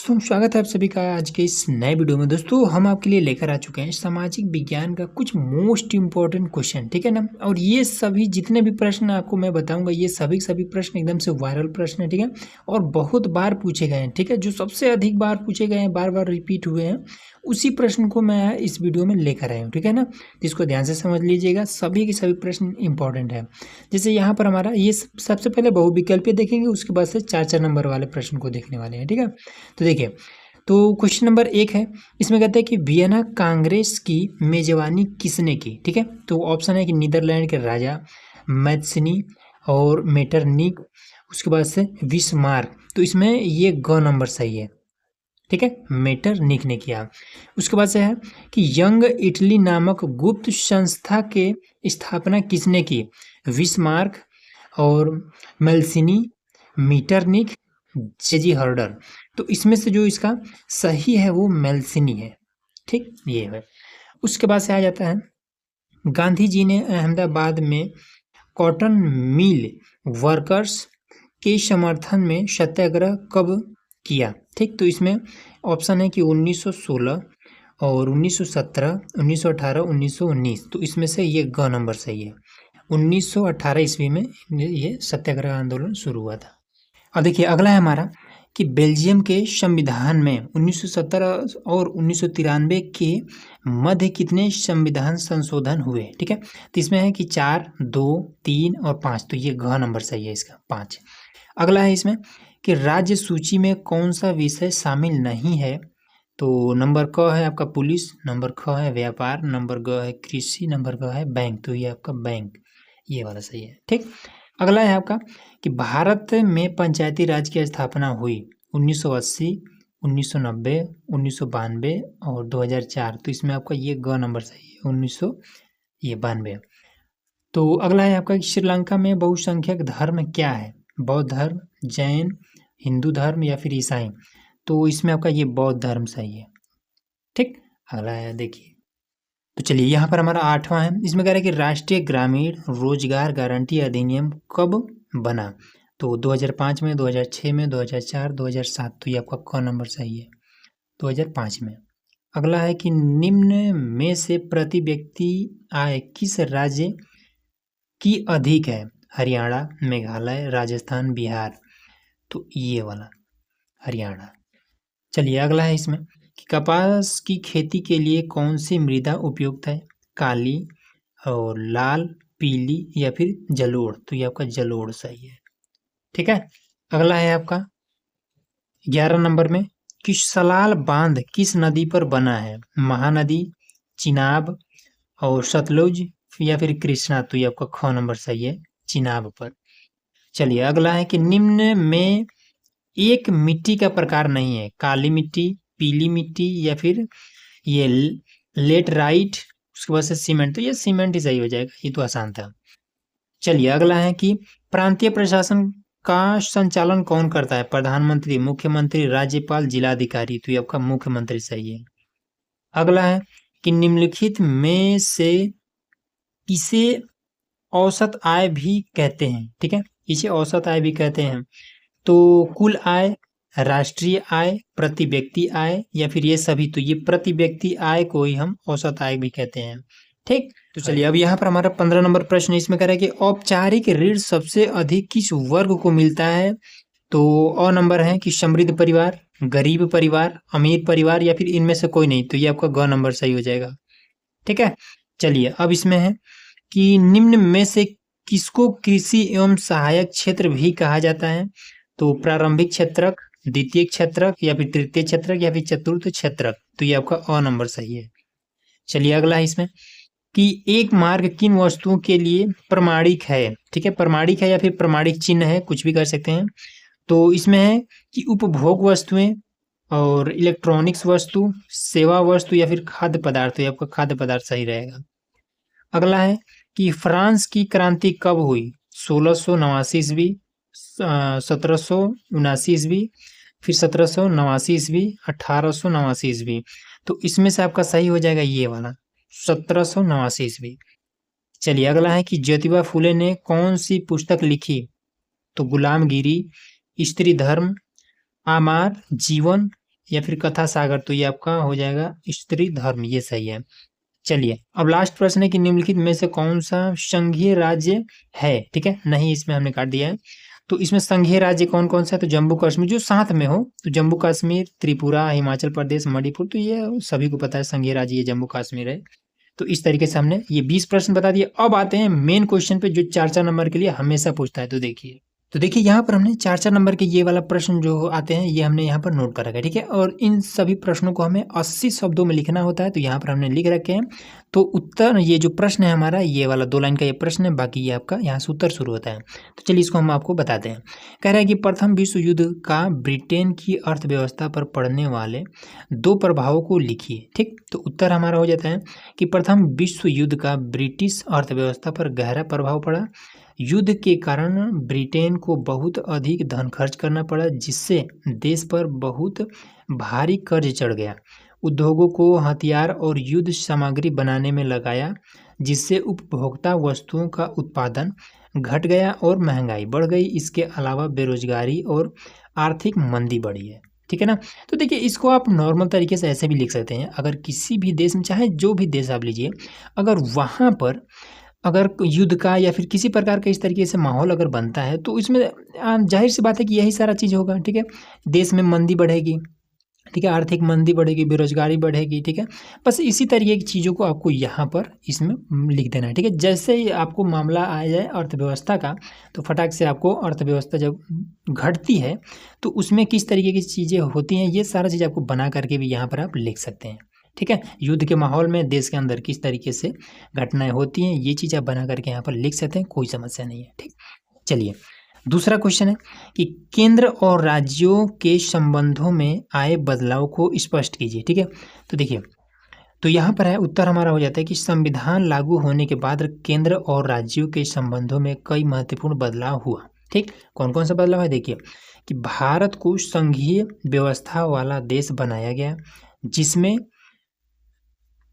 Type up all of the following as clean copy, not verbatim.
दोस्तों स्वागत है आप सभी का आज के इस नए वीडियो में। दोस्तों हम आपके लिए लेकर आ चुके हैं सामाजिक विज्ञान का कुछ मोस्ट इम्पोर्टेंट क्वेश्चन, ठीक है ना। और ये सभी जितने भी प्रश्न आपको मैं बताऊंगा ये सभी प्रश्न एकदम से वायरल प्रश्न है, ठीक है। और बहुत बार पूछे गए हैं, ठीक है। जो सबसे अधिक बार पूछे गए हैं, बार बार रिपीट हुए हैं, उसी प्रश्न को मैं इस वीडियो में लेकर आया हूँ, ठीक है ना। इसको ध्यान से समझ लीजिएगा, सभी के सभी प्रश्न इंपॉर्टेंट है। जैसे यहाँ पर हमारा ये सबसे पहले बहुविकल्पीय देखेंगे, उसके बाद से 4 नंबर वाले प्रश्न को देखने वाले हैं, ठीक है। तो देखिए, तो क्वेश्चन नंबर 1 है, इसमें कहते हैं कि वियना कांग्रेस की मेजबानी किसने की, ठीक है। तो ऑप्शन है कि नीदरलैंड के राजा, मैथ्सनी और मेटरनिक, उसके बाद से विस्मार्क। तो इसमें ये ग नंबर सही है, ठीक है, मेटरनिक ने किया। उसके बाद से है कि यंग इटली नामक गुप्त संस्था के स्थापना किसने की, विस्मार्क और मेल्सिनी, मीटरनिक, जेजी हर्डर। तो इसमें से जो इसका सही है वो मेल्सिनी है, ठीक, ये है। उसके बाद से आ जाता है, गांधी जी ने अहमदाबाद में कॉटन मिल वर्कर्स के समर्थन में सत्याग्रह कब किया, ठीक। तो इसमें ऑप्शन है कि 1916 और 1917, 1918, 1919। तो इसमें से ये ग नंबर सही है। 1918 ईस्वी में ये सत्याग्रह आंदोलन शुरू हुआ था। अब देखिए अगला है हमारा कि बेल्जियम के संविधान में 1917 और 1993 के मध्य कितने संविधान संशोधन हुए, ठीक है। तो इसमें है कि 4, 2, 3 और 5। तो ये घ नंबर सही है इसका, 5। अगला है इसमें कि राज्य सूची में कौन सा विषय शामिल नहीं है। तो नंबर क है आपका पुलिस, नंबर ख है व्यापार, नंबर ग है कृषि, नंबर ग है बैंक। तो ये आपका बैंक, ये वाला सही है, ठीक। अगला है आपका कि भारत में पंचायती राज की स्थापना हुई 1980, 1990, 1992 और 2004। तो इसमें आपका ये ग नंबर सही है, 1992। तो अगला है आपका कि श्रीलंका में बहुसंख्यक धर्म क्या है, बौद्ध धर्म, जैन, हिंदू धर्म या फिर ईसाई। तो इसमें आपका ये बौद्ध धर्म सही है, ठीक। अगला है देखिए, तो चलिए यहाँ पर हमारा 8वां है, इसमें कह रहा है कि राष्ट्रीय ग्रामीण रोजगार गारंटी अधिनियम कब बना। तो 2005 में, 2006 में, 2004, 2007। तो ये आपका क नंबर सही है, 2005 में। अगला है कि निम्न में से प्रति व्यक्ति आय किस राज्य की अधिक है, हरियाणा, मेघालय, राजस्थान, बिहार। तो ये वाला हरियाणा। चलिए अगला है इसमें कि कपास की खेती के लिए कौन सी मृदा उपयुक्त है, काली और लाल, पीली या फिर जलोढ़। तो ये आपका जलोढ़ सही है, ठीक है। अगला है आपका 11 नंबर में कि सलाल बांध किस नदी पर बना है, महानदी, चिनाब और सतलुज या फिर कृष्णा। तो ये आपका ख नंबर सही है, चिनाब पर। चलिए अगला है कि निम्न में एक मिट्टी का प्रकार नहीं है, काली मिट्टी, पीली मिट्टी या फिर ये लेटराइट, उसके बाद से सीमेंट। तो ये सीमेंट ही सही हो जाएगा, ये तो आसान था। चलिए अगला है कि प्रांतीय प्रशासन का संचालन कौन करता है, प्रधानमंत्री, मुख्यमंत्री, राज्यपाल, जिलाधिकारी। तो ये आपका मुख्यमंत्री सही है। अगला है कि निम्नलिखित में से इसे औसत आय भी कहते हैं, ठीक है, इसे औसत आय भी कहते हैं। तो कुल आय, राष्ट्रीय आय, प्रति व्यक्ति आय या फिर ये सभी। तो ये प्रति व्यक्ति आय को ही हम औसत आय भी कहते हैं, ठीक। तो चलिए अब यहाँ पर हमारा 15 नंबर प्रश्न, इसमें कह रहा है कि औपचारिक ऋण सबसे अधिक किस वर्ग को मिलता है। तो अ नंबर है कि समृद्ध परिवार, गरीब परिवार, अमीर परिवार या फिर इनमें से कोई नहीं। तो ये आपका ग नंबर सही हो जाएगा, ठीक है। चलिए अब इसमें है कि निम्न में से किसको कृषि एवं सहायक क्षेत्र भी कहा जाता है। तो प्रारंभिक क्षेत्रक, द्वितीय क्षेत्रक या फिर तृतीय क्षेत्रक या फिर चतुर्थ क्षेत्रक। तो ये आपका अ नंबर सही है। चलिए अगला है इसमें कि एक मार्ग किन वस्तुओं के लिए प्रमाणिक है, ठीक है, प्रमाणिक है या फिर प्रमाणिक चिन्ह है, कुछ भी कर सकते हैं। तो इसमें है कि उपभोग वस्तुएं और इलेक्ट्रॉनिक्स वस्तु, सेवा वस्तु या फिर खाद्य पदार्थ। तो ये आपका खाद्य पदार्थ सही रहेगा। अगला है कि फ्रांस की क्रांति कब हुई, 1689 ईस्वी, 1779 ईस्वी, फिर 1789 ईस्वी, 1889 ईस्वी। तो इसमें से आपका सही हो जाएगा ये वाला, 1789 ईस्वी। चलिए अगला है कि ज्योतिबा फुले ने कौन सी पुस्तक लिखी। तो गुलामगिरी, स्त्री धर्म, आमार जीवन या फिर कथा सागर, तो ये आपका हो जाएगा स्त्री धर्म, ये सही है। चलिए अब लास्ट प्रश्न है कि निम्नलिखित में से कौन सा संघीय राज्य है, ठीक है, नहीं इसमें हमने काट दिया है। तो इसमें संघीय राज्य कौन कौन सा है, तो जम्मू कश्मीर जो साथ में हो, तो जम्मू कश्मीर, त्रिपुरा, हिमाचल प्रदेश, मणिपुर, तो ये सभी को पता है संघीय राज्य ये जम्मू कश्मीर है। तो इस तरीके से हमने ये 20 प्रश्न बता दिए। अब आते हैं मेन क्वेश्चन पे जो 4-4 नंबर के लिए हमेशा पूछता है। तो देखिए यहाँ पर हमने 4-4 नंबर के ये वाला प्रश्न जो आते हैं ये हमने यहाँ पर नोट कर रखा है, ठीक है। और इन सभी प्रश्नों को हमें 80 शब्दों में लिखना होता है, तो यहाँ पर हमने लिख रखे हैं। तो उत्तर, ये जो प्रश्न है हमारा, ये वाला 2 लाइन का ये प्रश्न है, बाकी ये आपका यहाँ से उत्तर शुरू होता है। तो चलिए इसको हम आपको बताते हैं। कह रहा है कि प्रथम विश्व युद्ध का ब्रिटेन की अर्थव्यवस्था पर पड़ने वाले 2 प्रभावों को लिखिए, ठीक। तो उत्तर हमारा हो जाता है कि प्रथम विश्व युद्ध का ब्रिटिश अर्थव्यवस्था पर गहरा प्रभाव पड़ा। युद्ध के कारण ब्रिटेन को बहुत अधिक धन खर्च करना पड़ा, जिससे देश पर बहुत भारी कर्ज चढ़ गया। उद्योगों को हथियार और युद्ध सामग्री बनाने में लगाया, जिससे उपभोक्ता वस्तुओं का उत्पादन घट गया और महंगाई बढ़ गई। इसके अलावा बेरोजगारी और आर्थिक मंदी बढ़ी है, ठीक है ना। तो देखिए इसको आप नॉर्मल तरीके से ऐसे भी लिख सकते हैं। अगर किसी भी देश में, चाहे जो भी देश आप लीजिए, अगर वहाँ पर अगर युद्ध का या फिर किसी प्रकार का इस तरीके से माहौल अगर बनता है, तो इसमें जाहिर सी बात है कि यही सारा चीज़ होगा, ठीक है। देश में मंदी बढ़ेगी, ठीक है, आर्थिक मंदी बढ़ेगी, बेरोजगारी बढ़ेगी, ठीक है। बस इसी तरीके की चीज़ों को आपको यहाँ पर इसमें लिख देना है, ठीक है। जैसे ही आपको मामला आ जाए अर्थव्यवस्था का, तो फटाक से आपको अर्थव्यवस्था जब घटती है तो उसमें किस तरीके की चीज़ें होती हैं, ये सारा चीज़ आपको बना करके भी यहाँ पर आप लिख सकते हैं, ठीक है। युद्ध के माहौल में देश के अंदर किस तरीके से घटनाएं होती हैं, ये चीज़ आप बना करके यहाँ पर लिख सकते हैं, कोई समस्या नहीं है, ठीक। चलिए दूसरा क्वेश्चन है कि केंद्र और राज्यों के संबंधों में आए बदलाव को स्पष्ट कीजिए, ठीक है। तो देखिए, तो यहाँ पर है उत्तर हमारा हो जाता है कि संविधान लागू होने के बाद केंद्र और राज्यों के संबंधों में कई महत्वपूर्ण बदलाव हुआ, ठीक। कौन कौन सा बदलाव है, देखिए कि भारत को संघीय व्यवस्था वाला देश बनाया गया,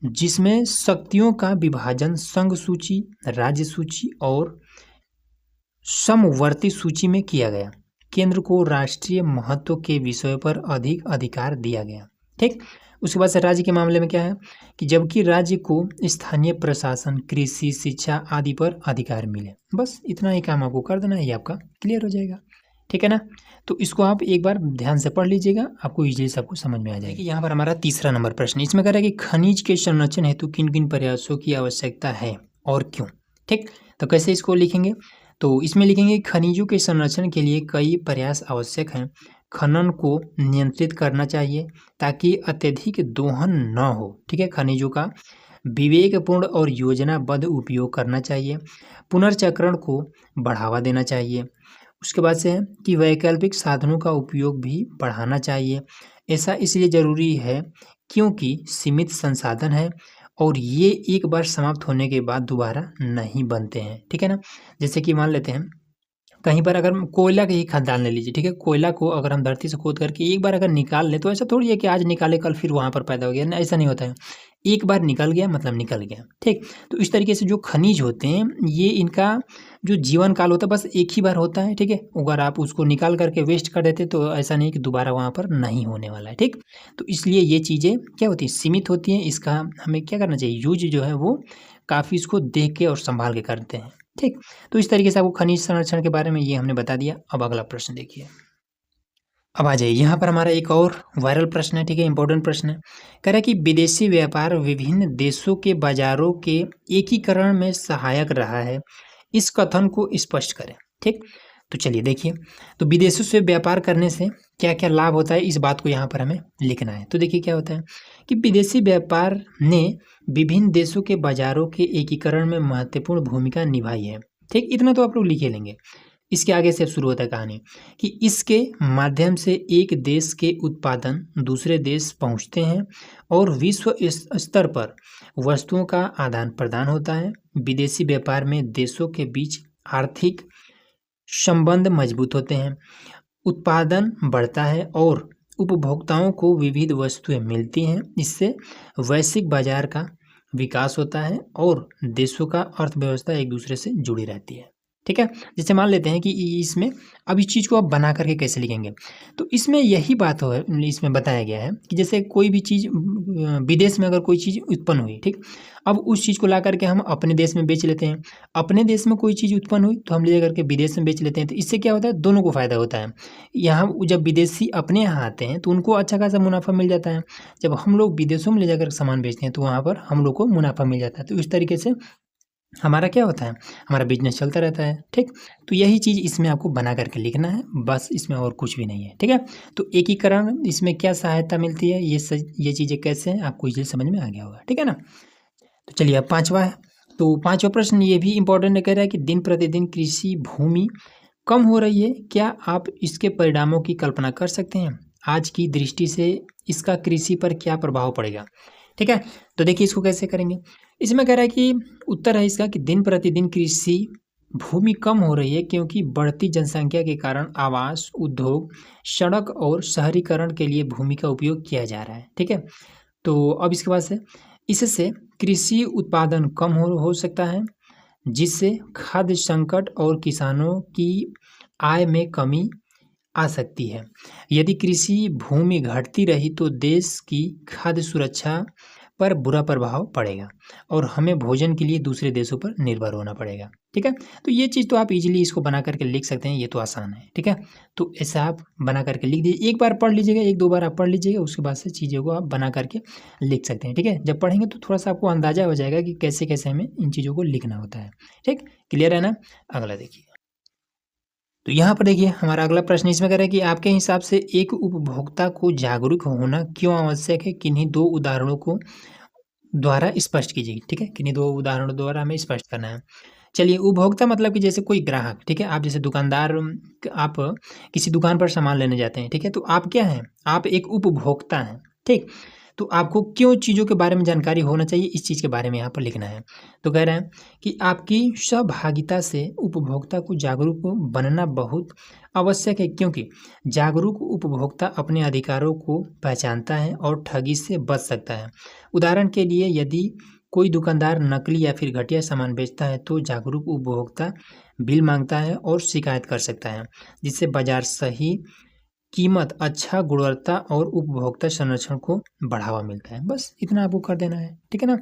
जिसमें शक्तियों का विभाजन संघ सूची, राज्य सूची और समवर्ती सूची में किया गया। केंद्र को राष्ट्रीय महत्व के विषयों पर अधिक अधिकार दिया गया, ठीक। उसके बाद से राज्य के मामले में क्या है कि जबकि राज्य को स्थानीय प्रशासन, कृषि, शिक्षा आदि पर अधिकार मिले। बस इतना ही काम आपको कर देना है, ये आपका क्लियर हो जाएगा, ठीक है ना। तो इसको आप एक बार ध्यान से पढ़ लीजिएगा, आपको इजीली सबको समझ में आ जाएगा। यहाँ पर हमारा तीसरा नंबर प्रश्न, इसमें कह रहा है कि खनिज के संरक्षण हेतु किन किन प्रयासों की आवश्यकता है और क्यों, ठीक। तो कैसे इसको लिखेंगे, तो इसमें लिखेंगे खनिजों के संरक्षण के लिए कई प्रयास आवश्यक हैं। खनन को नियंत्रित करना चाहिए ताकि अत्यधिक दोहन न हो, ठीक है। खनिजों का विवेकपूर्ण और योजनाबद्ध उपयोग करना चाहिए। पुनर्चक्रण को बढ़ावा देना चाहिए। उसके बाद से है कि वैकल्पिक साधनों का उपयोग भी बढ़ाना चाहिए। ऐसा इसलिए ज़रूरी है क्योंकि सीमित संसाधन है और ये एक बार समाप्त होने के बाद दोबारा नहीं बनते हैं, ठीक है ना। जैसे कि मान लेते हैं कहीं पर अगर कोयला की ही खदान ले लीजिए, ठीक है। कोयला को अगर हम धरती से खोद करके एक बार अगर निकाल लें, तो ऐसा थोड़ी है कि आज निकाले कल फिर वहाँ पर पैदा हो गया, ना, ऐसा नहीं होता है। एक बार निकल गया मतलब निकल गया, ठीक। तो इस तरीके से जो खनिज होते हैं, ये इनका जो जीवन काल होता है बस एक ही बार होता है, ठीक है। अगर आप उसको निकाल करके वेस्ट कर देते तो ऐसा नहीं कि दोबारा वहाँ पर नहीं होने वाला है, ठीक। तो इसलिए ये चीज़ें क्या होती हैं, सीमित होती हैं। इसका हमें क्या करना चाहिए, यूज जो है वो काफ़ी इसको देख के और संभाल के करते हैं, ठीक। तो इस तरीके से आपको खनिज संरक्षण के बारे में ये हमने बता दिया। अब अगला प्रश्न देखिए, अब आ जाइए यहाँ पर हमारा एक और वायरल प्रश्न है, ठीक है, इंपॉर्टेंट प्रश्न है। कह रहा है कि विदेशी व्यापार विभिन्न देशों के बाजारों के एकीकरण में सहायक रहा है, इस कथन को स्पष्ट करें, ठीक। तो चलिए देखिए, तो विदेशों से व्यापार करने से क्या क्या लाभ होता है, इस बात को यहाँ पर हमें लिखना है। तो देखिए क्या होता है कि विदेशी व्यापार ने विभिन्न देशों के बाजारों के एकीकरण में महत्वपूर्ण भूमिका निभाई है, ठीक। इतना तो आप लोग लिख लेंगे। इसके आगे से शुरू होता है कहानी कि इसके माध्यम से एक देश के उत्पादन दूसरे देश पहुंचते हैं और विश्व स्तर पर वस्तुओं का आदान प्रदान होता है। विदेशी व्यापार में देशों के बीच आर्थिक संबंध मजबूत होते हैं, उत्पादन बढ़ता है और उपभोक्ताओं को विविध वस्तुएं मिलती हैं। इससे वैश्विक बाजार का विकास होता है और देशों का अर्थव्यवस्था एक दूसरे से जुड़ी रहती है, ठीक है। जैसे मान लेते हैं कि इसमें अब इस चीज़ को आप बना करके कैसे लिखेंगे, तो इसमें यही बात हो इसमें बताया गया है कि जैसे कोई भी चीज़ विदेश में अगर कोई चीज़ उत्पन्न हुई, ठीक, अब उस चीज़ को ला करके हम अपने देश में बेच लेते हैं। अपने देश में कोई चीज़ उत्पन्न हुई तो हम ले जाकर के विदेश में बेच लेते हैं, तो इससे क्या होता है, दोनों को फ़ायदा होता है। यहाँ जब विदेशी अपने यहाँ आते हैं तो उनको अच्छा खासा मुनाफा मिल जाता है, जब हम लोग विदेशों में ले जाकर सामान बेचते हैं तो वहाँ पर हम लोग को मुनाफा मिल जाता है। तो इस तरीके से हमारा क्या होता है, हमारा बिजनेस चलता रहता है, ठीक। तो यही चीज़ इसमें आपको बना करके लिखना है, बस इसमें और कुछ भी नहीं है, ठीक है। तो एकीकरण इसमें क्या सहायता मिलती है, ये चीज़ें कैसे हैं आपको इजीली समझ में आ गया होगा, ठीक है ना। तो चलिए अब पाँचवा है। तो पाँचवा प्रश्न ये भी इंपॉर्टेंट है, कह रहा है कि दिन प्रतिदिन कृषि भूमि कम हो रही है, क्या आप इसके परिणामों की कल्पना कर सकते हैं? आज की दृष्टि से इसका कृषि पर क्या प्रभाव पड़ेगा? ठीक है, तो देखिए इसको कैसे करेंगे। इसमें कह रहा है कि उत्तर है इसका कि दिन प्रतिदिन कृषि भूमि कम हो रही है क्योंकि बढ़ती जनसंख्या के कारण आवास, उद्योग, सड़क और शहरीकरण के लिए भूमि का उपयोग किया जा रहा है। ठीक है, तो अब इसके बाद से इससे कृषि उत्पादन कम हो सकता है, जिससे खाद्य संकट और किसानों की आय में कमी आ सकती है। यदि कृषि भूमि घटती रही तो देश की खाद्य सुरक्षा पर बुरा प्रभाव पड़ेगा और हमें भोजन के लिए दूसरे देशों पर निर्भर होना पड़ेगा। ठीक है, तो ये चीज़ तो आप इजीली इसको बना करके लिख सकते हैं, ये तो आसान है। ठीक है, तो ऐसा आप बना करके लिख दीजिए, एक बार पढ़ लीजिएगा, एक दो बार आप पढ़ लीजिएगा, उसके बाद से चीज़ों को आप बना करके लिख सकते हैं। ठीक है, जब पढ़ेंगे तो थोड़ा सा आपको अंदाजा हो जाएगा कि कैसे कैसे हमें इन चीज़ों को लिखना होता है। ठीक, क्लियर है ना। अगला देखिए, तो यहाँ पर देखिए हमारा अगला प्रश्न इसमें कह रहा है कि आपके हिसाब से एक उपभोक्ता को जागरूक होना क्यों आवश्यक है, किन्हीं दो उदाहरणों को द्वारा स्पष्ट कीजिए। ठीक है, किन्हीं दो उदाहरणों द्वारा हमें स्पष्ट करना है। चलिए, उपभोक्ता मतलब कि जैसे कोई ग्राहक, ठीक है, आप जैसे दुकानदार, आप किसी दुकान पर सामान लेने जाते हैं, ठीक है, तो आप क्या हैं, आप एक उपभोक्ता हैं, ठीक। तो आपको क्यों चीज़ों के बारे में जानकारी होना चाहिए, इस चीज़ के बारे में यहाँ पर लिखना है। तो कह रहे हैं कि आपकी सहभागिता से उपभोक्ता को जागरूक बनना बहुत आवश्यक है, क्योंकि जागरूक उपभोक्ता अपने अधिकारों को पहचानता है और ठगी से बच सकता है। उदाहरण के लिए, यदि कोई दुकानदार नकली या फिर घटिया सामान बेचता है तो जागरूक उपभोक्ता बिल मांगता है और शिकायत कर सकता है, जिससे बाजार सही कीमत, अच्छा गुणवत्ता और उपभोक्ता संरक्षण को बढ़ावा मिलता है। बस इतना आपको कर देना है, ठीक है ना।